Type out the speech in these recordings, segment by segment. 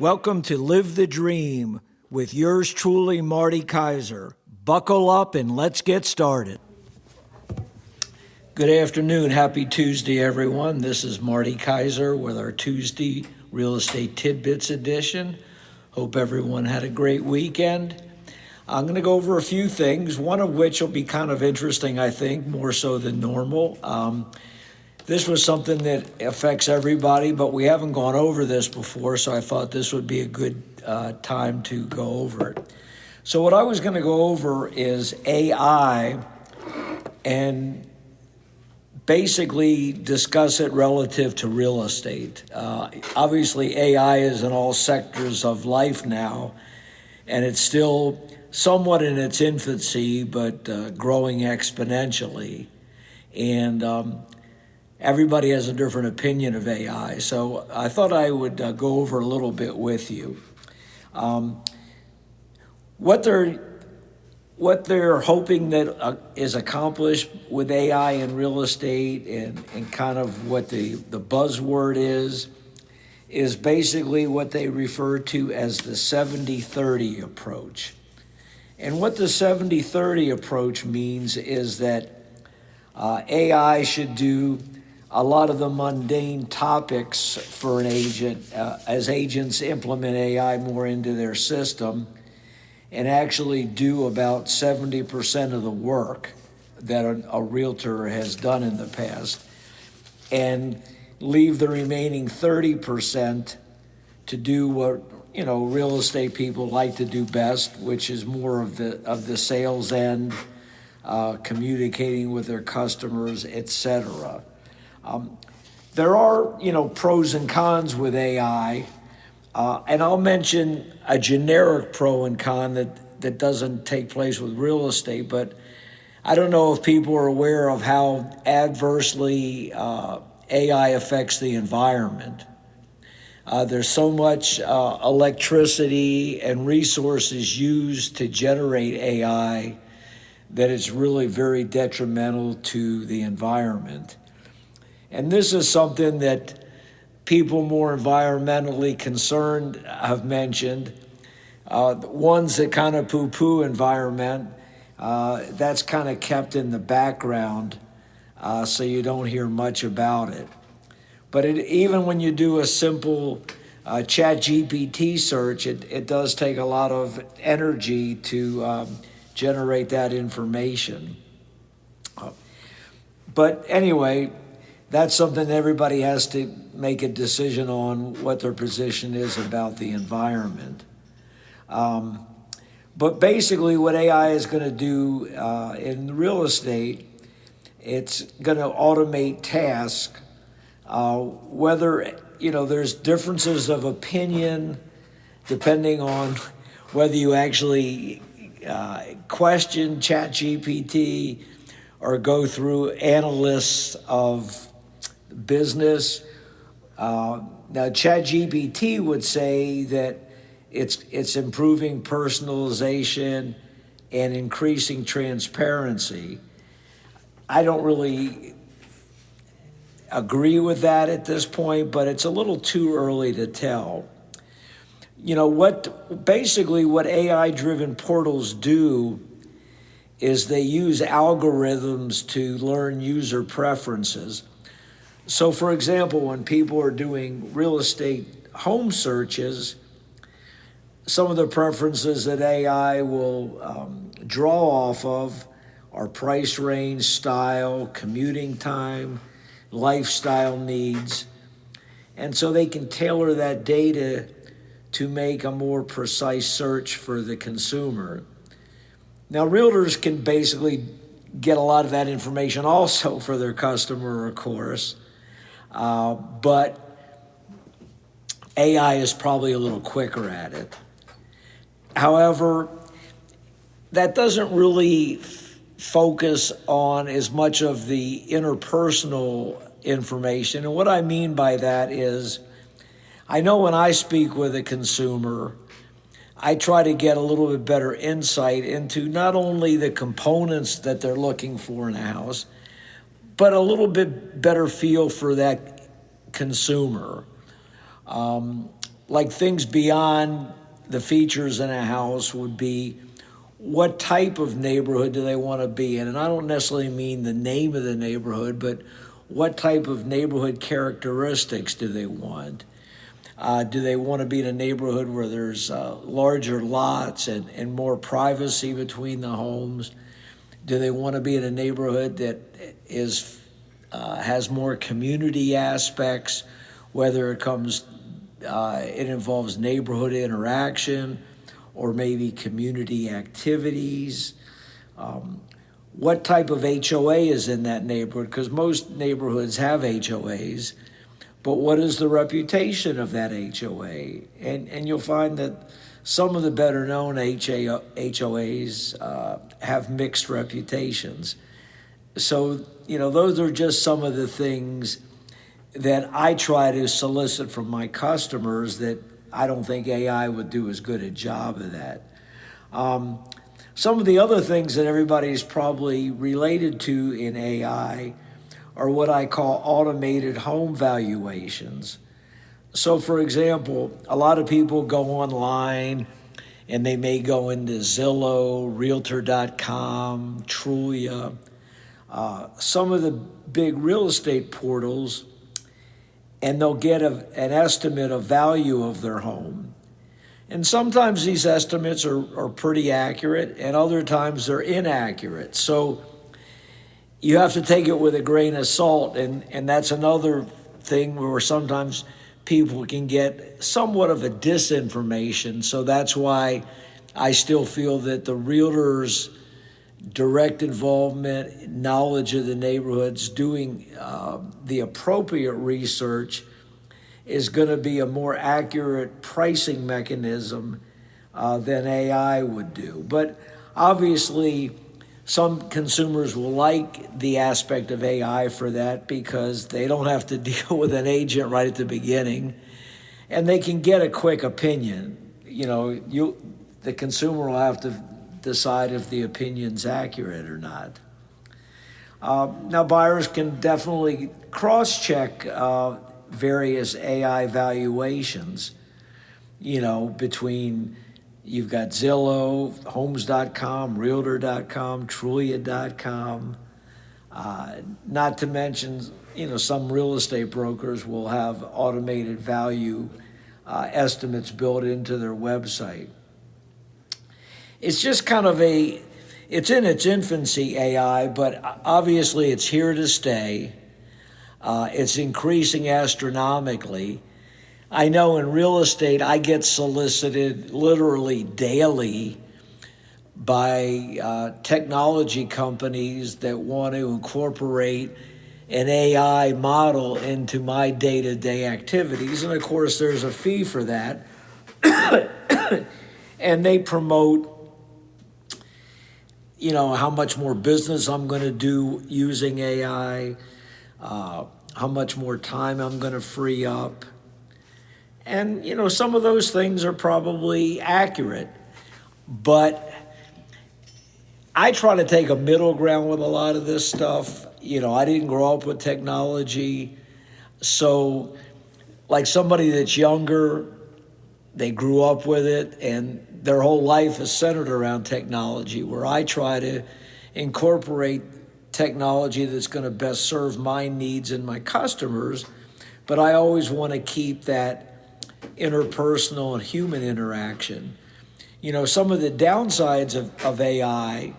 Welcome to Live the Dream with yours truly, Marty Kaiser. Buckle up and let's get started. Good afternoon. Happy Tuesday, everyone. This is Marty Kaiser with our Tuesday Real Estate Tidbits edition. Hope everyone had a great weekend. I'm going to go over a few things, one of which will be kind of interesting, I think, more so than normal. This was something that affects everybody, but we haven't gone over this before, so I thought this would be a good time to go over it. So what I was going to go over is AI and basically discuss it relative to real estate. Obviously, AI is in all sectors of life now, and it's still somewhat in its infancy, but growing exponentially. And everybody has a different opinion of AI, so I thought I would go over a little bit with you. What they're hoping that is accomplished with AI in real estate and kind of what the buzzword is basically what they refer to as the 70-30 approach. And what the 70-30 approach means is that AI should do a lot of the mundane topics for an agent as agents implement AI more into their system and actually do about 70% of the work that a realtor has done in the past and leave the remaining 30% to do what real estate people like to do best, which is more of the sales end, communicating with their customers, etc. There are, pros and cons with AI, and I'll mention a generic pro and con that doesn't take place with real estate, but I don't know if people are aware of how adversely AI affects the environment. There's so much electricity and resources used to generate AI that it's really very detrimental to the environment. And this is something that people more environmentally concerned have mentioned. Ones that kind of poo-poo environment, that's kind of kept in the background, so you don't hear much about it. But even when you do a simple ChatGPT search, it does take a lot of energy to generate that information. But anyway, that's something everybody has to make a decision on what their position is about the environment. But basically what AI is going to do in real estate, it's going to automate tasks, whether, there's differences of opinion depending on whether you actually question ChatGPT or go through analysts of business. Now, ChatGPT would say that it's improving personalization and increasing transparency. I don't really agree with that at this point, but it's a little too early to tell. What AI-driven portals do is they use algorithms to learn user preferences. So, for example, when people are doing real estate home searches, some of the preferences that AI will draw off of are price range, style, commuting time, lifestyle needs. And so they can tailor that data to make a more precise search for the consumer. Now, realtors can basically get a lot of that information also for their customer, of course. But AI is probably a little quicker at it. However, that doesn't really focus on as much of the interpersonal information. And what I mean by that is, I know when I speak with a consumer, I try to get a little bit better insight into not only the components that they're looking for in a house, but a little bit better feel for that consumer. like things beyond the features in a house would be what type of neighborhood do they want to be in? And I don't necessarily mean the name of the neighborhood, but what type of neighborhood characteristics do they want? Do they want to be in a neighborhood where there's larger lots and more privacy between the homes? Do they want to be in a neighborhood that has more community aspects, whether it involves neighborhood interaction or maybe community activities? What type of HOA is in that neighborhood? Because most neighborhoods have HOAs, but what is the reputation of that HOA? And you'll find that some of the better known HOAs have mixed reputations. So, those are just some of the things that I try to solicit from my customers that I don't think AI would do as good a job of that. Some of the other things that everybody's probably related to in AI are what I call automated home valuations. So, for example, a lot of people go online and they may go into Zillow, Realtor.com, Trulia, some of the big real estate portals, and they'll get an estimate of value of their home. And sometimes these estimates are pretty accurate, and other times they're inaccurate. So you have to take it with a grain of salt, and that's another thing where sometimes people can get somewhat of a disinformation. So that's why I still feel that the realtors' direct involvement, knowledge of the neighborhoods, doing the appropriate research is going to be a more accurate pricing mechanism than AI would do. But obviously, some consumers will like the aspect of AI for that because they don't have to deal with an agent right at the beginning, and they can get a quick opinion. The consumer will have to decide if the opinion's accurate or not. Now, buyers can definitely cross-check various AI valuations, between, you've got Zillow, Homes.com, Realtor.com, Trulia.com. Not to mention, some real estate brokers will have automated value estimates built into their website. It's just kind of it's in its infancy, AI, but obviously it's here to stay. It's increasing astronomically. I know in real estate, I get solicited literally daily by technology companies that want to incorporate an AI model into my day-to-day activities. And of course, there's a fee for that. And they promote how much more business I'm going to do using AI, how much more time I'm going to free up. And, some of those things are probably accurate, but I try to take a middle ground with a lot of this stuff. I didn't grow up with technology. So like somebody that's younger, they grew up with it and their whole life is centered around technology, where I try to incorporate technology that's going to best serve my needs and my customers, but I always want to keep that interpersonal and human interaction. Some of the downsides of AI,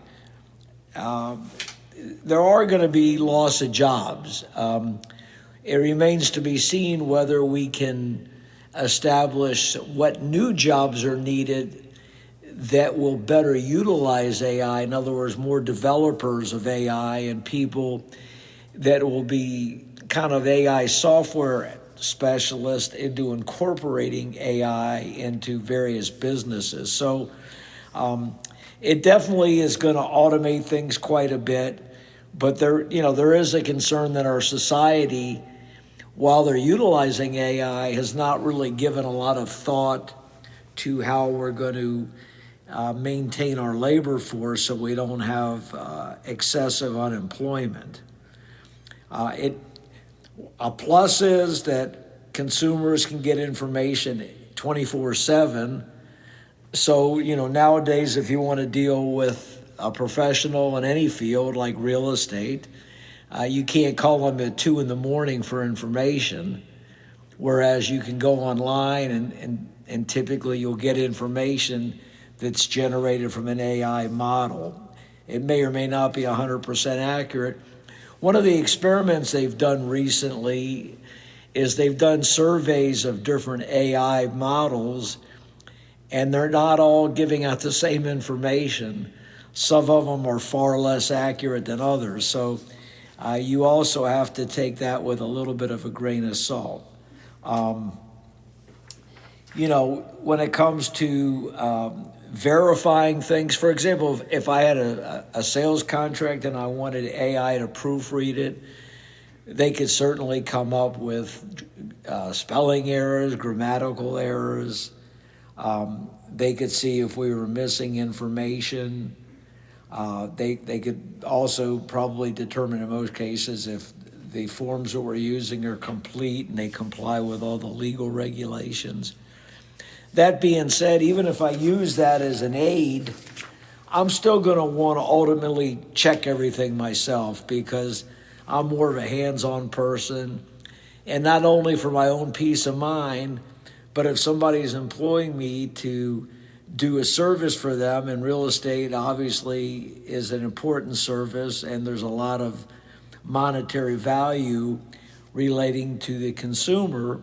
there are going to be loss of jobs. It remains to be seen whether we can establish what new jobs are needed that will better utilize AI. In other words, more developers of AI and people that will be kind of AI software specialists into incorporating AI into various businesses. So it definitely is going to automate things quite a bit, but there is a concern that our society, while they're utilizing AI, has not really given a lot of thought to how we're going to maintain our labor force so we don't have excessive unemployment. A plus is that consumers can get information 24/7. So, nowadays, if you want to deal with a professional in any field like real estate, you can't call them at 2 in the morning for information, whereas you can go online and typically you'll get information that's generated from an AI model. It may or may not be 100% accurate. One of the experiments they've done recently is they've done surveys of different AI models, and they're not all giving out the same information. Some of them are far less accurate than others. So you also have to take that with a little bit of a grain of salt. When it comes to verifying things, for example, if I had a sales contract and I wanted AI to proofread it, they could certainly come up with spelling errors, grammatical errors. They could see if we were missing information. They could also probably determine in most cases if the forms that we're using are complete and they comply with all the legal regulations. That being said, even if I use that as an aid, I'm still going to want to ultimately check everything myself because I'm more of a hands-on person. And not only for my own peace of mind, but if somebody's employing me to do a service for them, and real estate obviously is an important service, and there's a lot of monetary value relating to the consumer,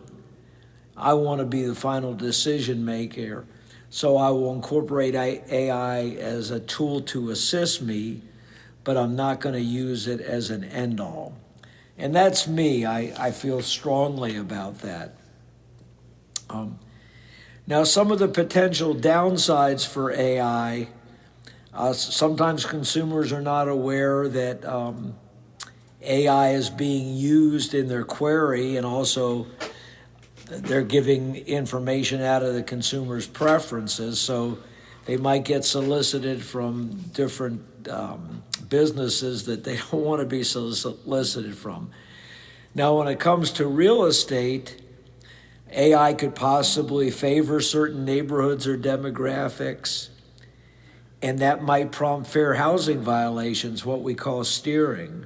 I want to be the final decision maker. So I will incorporate AI as a tool to assist me, but I'm not going to use it as an end-all. And that's me. I feel strongly about that. Now, some of the potential downsides for AI, sometimes consumers are not aware that AI is being used in their query, and also they're giving information out of the consumer's preferences. So they might get solicited from different businesses that they don't want to be solicited from. Now, when it comes to real estate, AI could possibly favor certain neighborhoods or demographics, and that might prompt fair housing violations, what we call steering.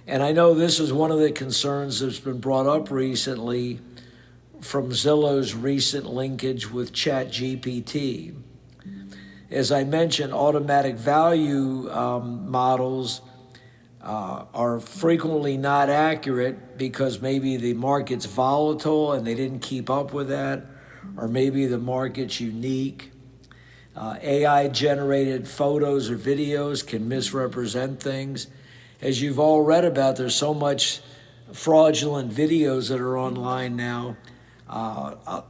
And I know this is one of the concerns that's been brought up recently from Zillow's recent linkage with ChatGPT. As I mentioned, automatic value models are frequently not accurate because maybe the market's volatile and they didn't keep up with that, or maybe the market's unique. AI-generated photos or videos can misrepresent things. As you've all read about, there's so much fraudulent videos that are online now.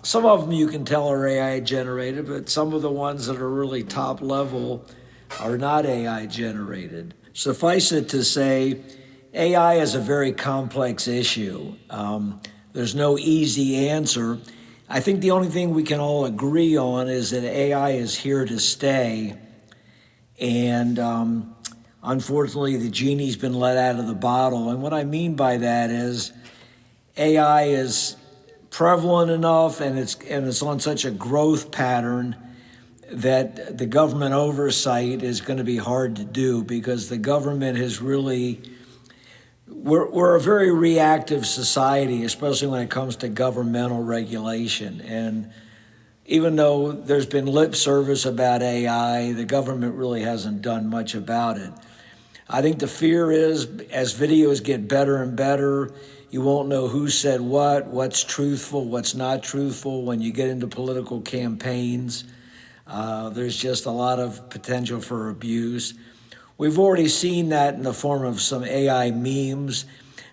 Some of them you can tell are AI-generated, but some of the ones that are really top level are not AI-generated. Suffice it to say, AI is a very complex issue. There's no easy answer. I think the only thing we can all agree on is that AI is here to stay. And unfortunately, the genie's been let out of the bottle. And what I mean by that is AI is prevalent enough and it's on such a growth pattern that the government oversight is going to be hard to do, because the government has really, we're a very reactive society, especially when it comes to governmental regulation. And even though there's been lip service about AI, the government really hasn't done much about it. I think the fear is, as videos get better and better, you won't know who said what's truthful, what's not truthful. When you get into political campaigns, there's just a lot of potential for abuse. We've already seen that in the form of some AI memes.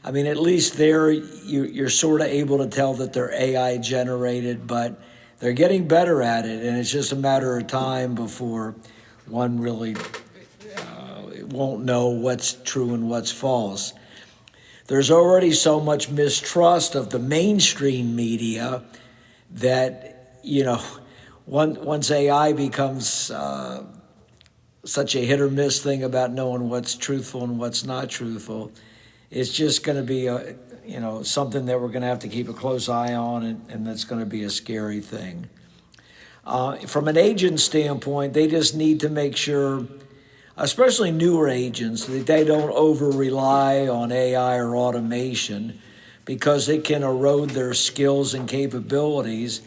I mean, at least there you're sort of able to tell that they're AI generated, but they're getting better at it, and it's just a matter of time before one really won't know what's true and what's false. There's already so much mistrust of the mainstream media that, once AI becomes such a hit or miss thing about knowing what's truthful and what's not truthful, it's just going to be something that we're going to have to keep a close eye on, and that's going to be a scary thing. From an agent standpoint, they just need to make sure, especially newer agents, that they don't over-rely on AI or automation, because it can erode their skills and capabilities,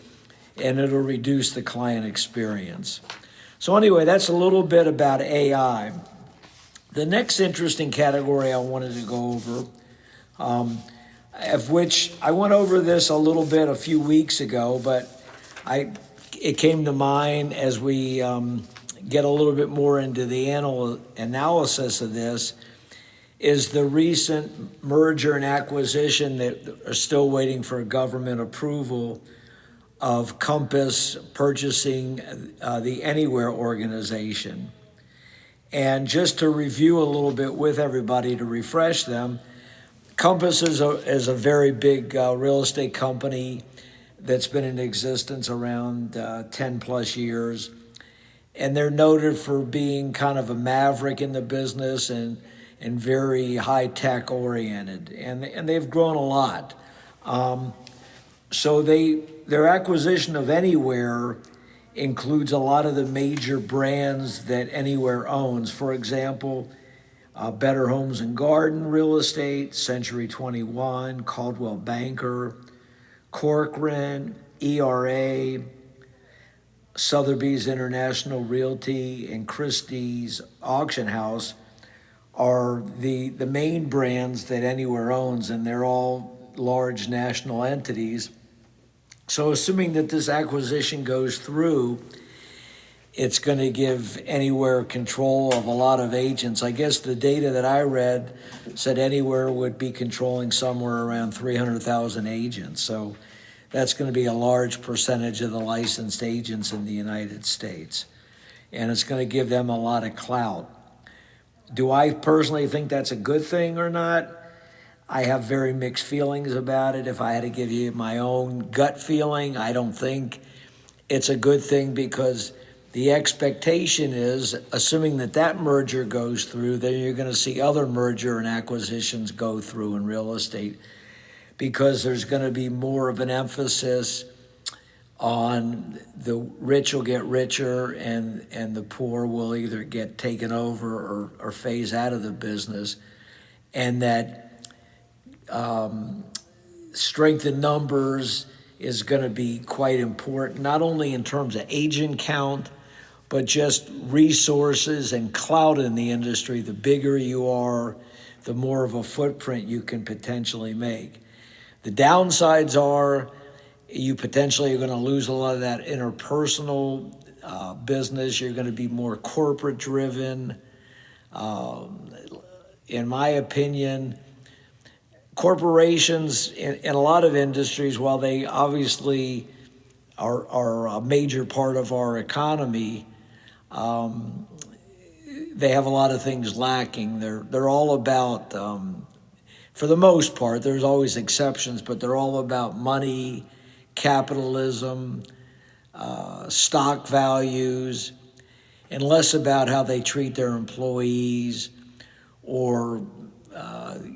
and it'll reduce the client experience. So anyway, that's a little bit about AI. The next interesting category I wanted to go over, of which I went over this a little bit a few weeks ago, but it came to mind as we get a little bit more into the analysis of this, is the recent merger and acquisition that are still waiting for government approval of Compass purchasing the Anywhere organization. And just to review a little bit with everybody to refresh them, Compass is a very big real estate company that's been in existence around 10 plus years. And they're noted for being kind of a maverick in the business and very high-tech oriented. And they've grown a lot. So their acquisition of Anywhere includes a lot of the major brands that Anywhere owns. For example, Better Homes and Garden Real Estate, Century 21, Coldwell Banker, Corcoran, ERA, Sotheby's International Realty, and Christie's Auction House are the main brands that Anywhere owns, and they're all large national entities. So assuming that this acquisition goes through, it's going to give Anywhere control of a lot of agents. I guess the data that I read said Anywhere would be controlling somewhere around 300,000 agents. So that's going to be a large percentage of the licensed agents in the United States. And it's going to give them a lot of clout. Do I personally think that's a good thing or not? I have very mixed feelings about it. If I had to give you my own gut feeling, I don't think it's a good thing, because the expectation is, assuming that merger goes through, then you're going to see other merger and acquisitions go through in real estate, because there's going to be more of an emphasis on the rich will get richer and the poor will either get taken over or phase out of the business, and that strength in numbers is going to be quite important, not only in terms of agent count, but just resources and clout in the industry. The bigger you are, the more of a footprint you can potentially make. The downsides are you potentially are going to lose a lot of that interpersonal business. You're going to be more corporate driven. In my opinion, corporations in a lot of industries, while they obviously are a major part of our economy, they have a lot of things lacking. They're all about, for the most part, there's always exceptions, but they're all about money, capitalism, stock values, and less about how they treat their employees or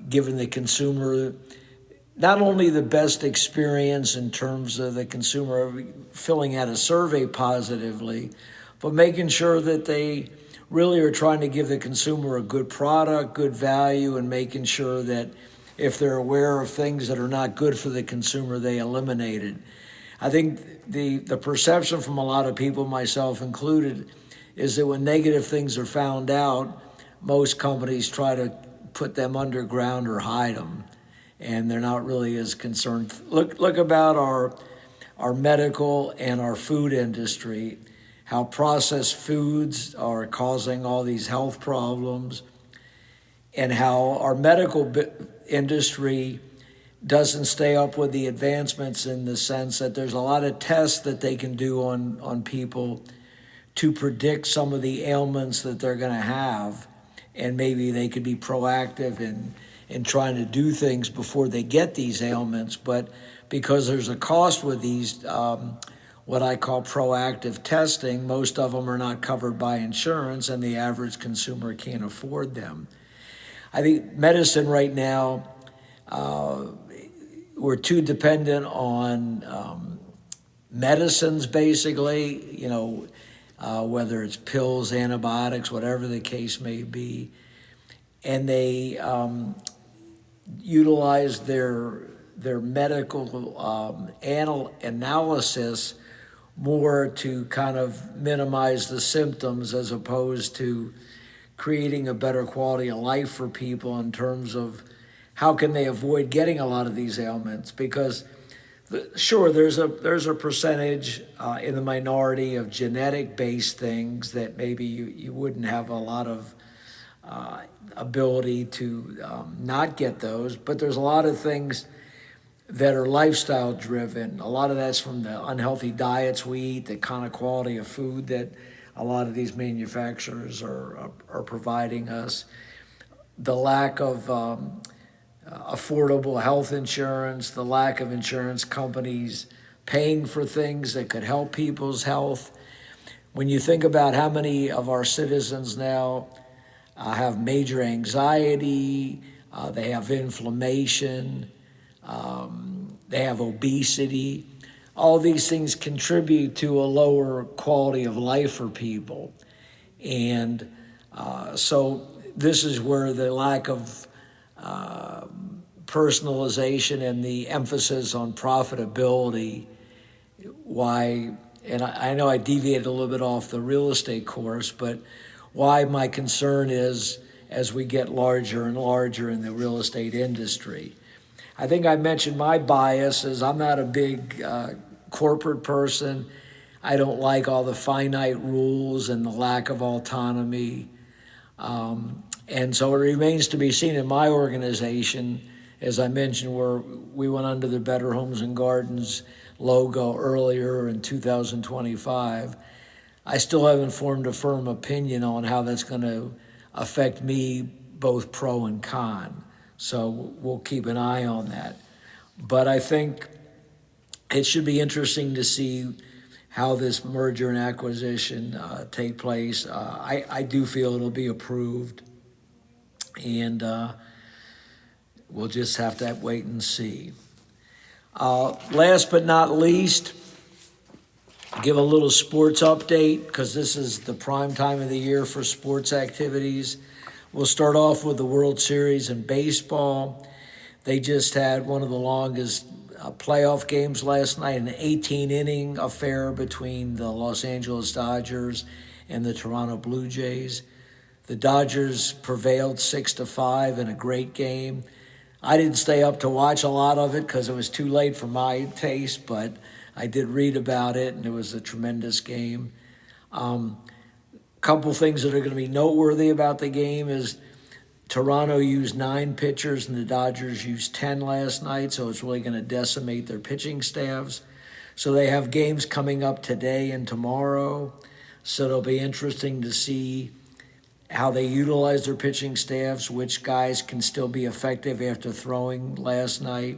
giving the consumer not only the best experience in terms of the consumer filling out a survey positively, but making sure that they really are trying to give the consumer a good product, good value, and making sure that if they're aware of things that are not good for the consumer, they eliminate it. I think the perception from a lot of people, myself included, is that when negative things are found out, most companies try to put them underground or hide them, and they're not really as concerned. Look about our medical and our food industry, how processed foods are causing all these health problems, and how our medical industry doesn't stay up with the advancements, in the sense that there's a lot of tests that they can do on people to predict some of the ailments that they're going to have, and maybe they could be proactive in trying to do things before they get these ailments. But because there's a cost with these, what I call proactive testing, most of them are not covered by insurance, and the average consumer can't afford them. I think medicine right now we're too dependent on medicines, basically, whether it's pills, antibiotics, whatever the case may be. And they utilize their medical analysis more to kind of minimize the symptoms as opposed to creating a better quality of life for people in terms of how can they avoid getting a lot of these ailments. Because sure, there's a percentage in the minority of genetic-based things that maybe you wouldn't have a lot of ability to not get those, but there's a lot of things that are lifestyle driven. A lot of that's from the unhealthy diets we eat, the kind of quality of food that a lot of these manufacturers are providing us, the lack of affordable health insurance, the lack of insurance companies paying for things that could help people's health. When you think about how many of our citizens now have major anxiety, they have inflammation, they have obesity. All these things contribute to a lower quality of life for people. And so this is where the lack of personalization and the emphasis on profitability, and I know I deviated a little bit off the real estate course, but why my concern is as we get larger and larger in the real estate industry. I think I mentioned my bias is I'm not a big corporate person. I don't like all the finite rules and the lack of autonomy. And so it remains to be seen in my organization, as I mentioned, where we went under the Better Homes and Gardens logo earlier in 2025. I still haven't formed a firm opinion on how that's going to affect me, both pro and con. So we'll keep an eye on that. But I think it should be interesting to see how this merger and acquisition take place. I do feel it'll be approved, and we'll just have to wait and see. Last but not least, give a little sports update because this is the prime time of the year for sports activities. We'll start off with the World Series in baseball. They just had one of the longest playoff games last night, an 18-inning affair between the Los Angeles Dodgers and the Toronto Blue Jays. The Dodgers prevailed 6-5 in a great game. I didn't stay up to watch a lot of it because it was too late for my taste, but I did read about it, and it was a tremendous game. Couple things that are going to be noteworthy about the game is Toronto used 9 pitchers and the Dodgers used 10 last night, so it's really going to decimate their pitching staffs. So they have games coming up today and tomorrow, so it'll be interesting to see how they utilize their pitching staffs, which guys can still be effective after throwing last night.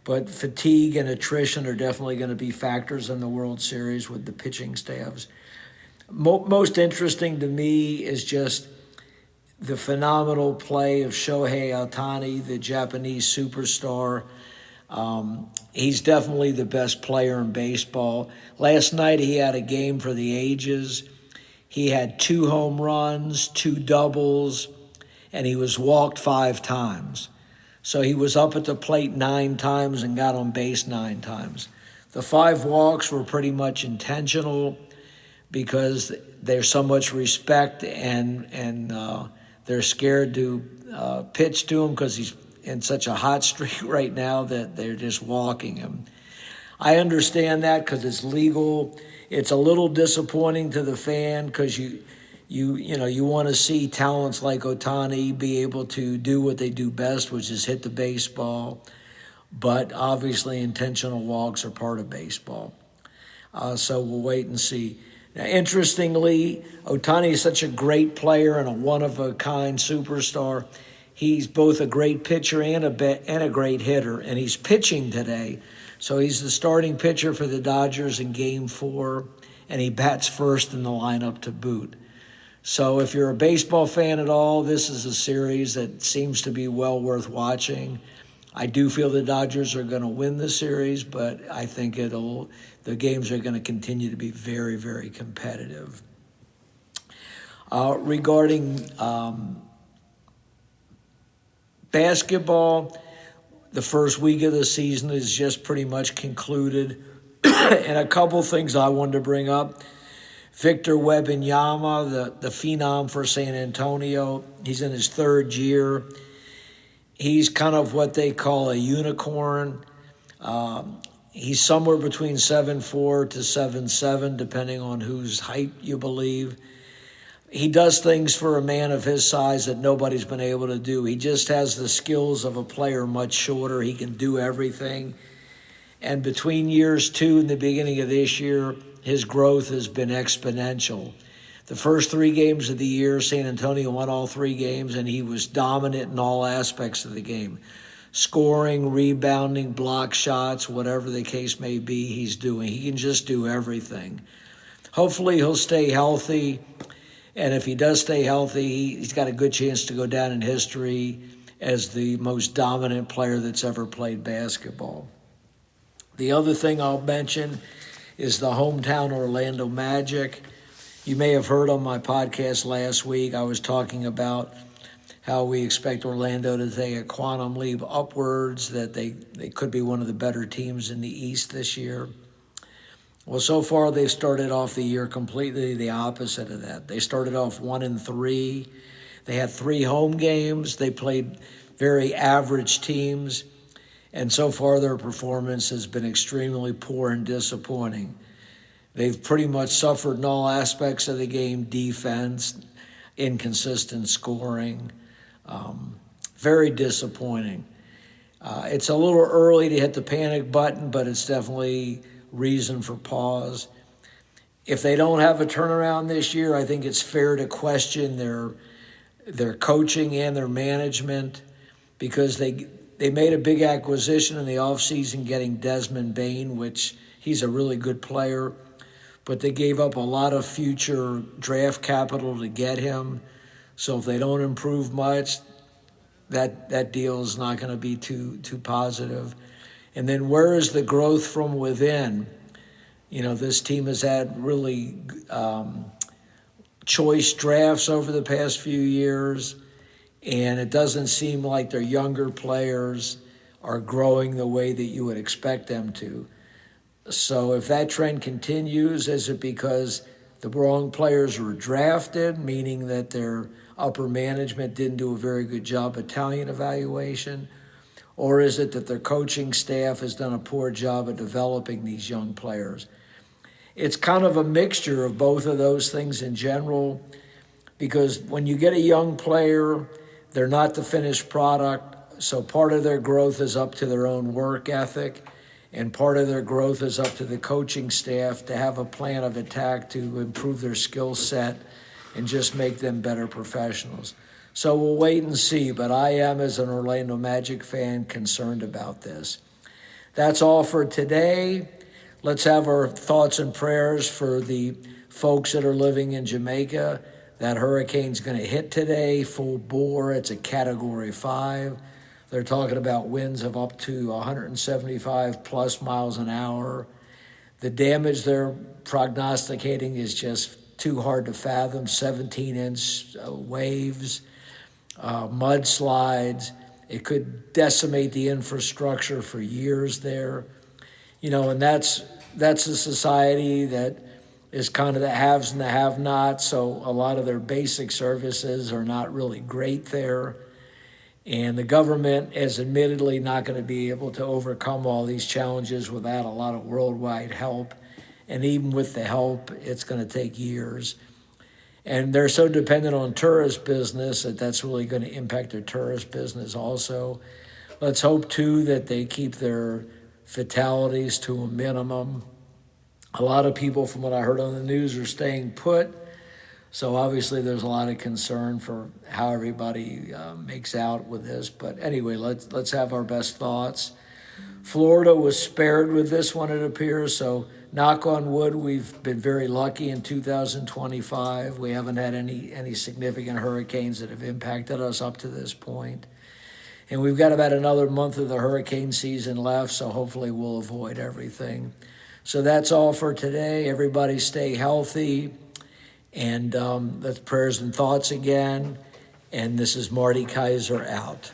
But fatigue and attrition are definitely going to be factors in the World Series with the pitching staffs. Most interesting to me is just the phenomenal play of Shohei Ohtani, the Japanese superstar. He's definitely the best player in baseball. Last night he had a game for the ages. He had 2 home runs, 2 doubles, and he was walked 5 times. So he was up at the plate 9 times and got on base 9 times. The 5 walks were pretty much intentional because there's so much respect and they're scared to pitch to him because he's in such a hot streak right now that they're just walking him. I understand that because it's legal. It's a little disappointing to the fan because you want to see talents like Ohtani be able to do what they do best, which is hit the baseball. But obviously intentional walks are part of baseball. So we'll wait and see. Now, interestingly, Ohtani is such a great player and a one-of-a-kind superstar. He's both a great pitcher and a great hitter, and he's pitching today. So he's the starting pitcher for the Dodgers in Game 4, and he bats first in the lineup to boot. So if you're a baseball fan at all, this is a series that seems to be well worth watching. I do feel the Dodgers are going to win the series, but I think the games are going to continue to be very, very competitive. Regarding basketball, the first week of the season is just pretty much concluded. And a couple things I wanted to bring up. Victor Wembanyama, the phenom for San Antonio, he's in his third year. He's kind of what they call a unicorn. He's somewhere between 7'4" to 7'7", depending on whose height you believe. He does things for a man of his size that nobody's been able to do. He just has the skills of a player much shorter. He can do everything. And between years 2 and the beginning of this year, his growth has been exponential. The first 3 games of the year, San Antonio won all 3 games, and he was dominant in all aspects of the game. Scoring, rebounding, block shots, whatever the case may be, he's doing. He can just do everything. Hopefully he'll stay healthy. And if he does stay healthy, he's got a good chance to go down in history as the most dominant player that's ever played basketball. The other thing I'll mention is the hometown Orlando Magic. You may have heard on my podcast last week, I was talking about how we expect Orlando to take a quantum leap upwards, that they could be one of the better teams in the East this year. Well, so far they've started off the year completely the opposite of that. They started off 1-3. They had 3 home games. They played very average teams. And so far their performance has been extremely poor and disappointing. They've pretty much suffered in all aspects of the game: defense, inconsistent scoring. Very disappointing. It's a little early to hit the panic button, but it's definitely reason for pause. If they don't have a turnaround this year, I think it's fair to question their coaching and their management, because they made a big acquisition in the offseason getting Desmond Bane, which he's a really good player, but they gave up a lot of future draft capital to get him. So if they don't improve much, that deal is not going to be too positive. And then where is the growth from within? You know, this team has had really choice drafts over the past few years, and it doesn't seem like their younger players are growing the way that you would expect them to. So if that trend continues, is it because the wrong players were drafted, meaning that their upper management didn't do a very good job at talent evaluation? Or is it that their coaching staff has done a poor job of developing these young players? It's kind of a mixture of both of those things in general, because when you get a young player, they're not the finished product. So part of their growth is up to their own work ethic, and part of their growth is up to the coaching staff to have a plan of attack to improve their skill set and just make them better professionals. So we'll wait and see, but I am, as an Orlando Magic fan, concerned about this. That's all for today. Let's have our thoughts and prayers for the folks that are living in Jamaica. That hurricane's going to hit today, full bore. It's a Category 5. They're talking about winds of up to 175 plus miles an hour. The damage they're prognosticating is just too hard to fathom. 17-inch waves, mudslides. It could decimate the infrastructure for years there. You know, and that's a society that is kind of the haves and the have-nots, so a lot of their basic services are not really great there. And the government is admittedly not going to be able to overcome all these challenges without a lot of worldwide help. And even with the help, it's going to take years. And they're so dependent on tourist business that that's really going to impact their tourist business also. Let's hope, too, that they keep their fatalities to a minimum. A lot of people, from what I heard on the news, are staying put. So obviously there's a lot of concern for how everybody makes out with this. But anyway, let's have our best thoughts. Florida was spared with this one, it appears. So knock on wood, we've been very lucky in 2025. We haven't had any significant hurricanes that have impacted us up to this point. And we've got about another month of the hurricane season left, so hopefully we'll avoid everything. So that's all for today. Everybody stay healthy, and that's prayers and thoughts again. And this is Marty Kaiser out.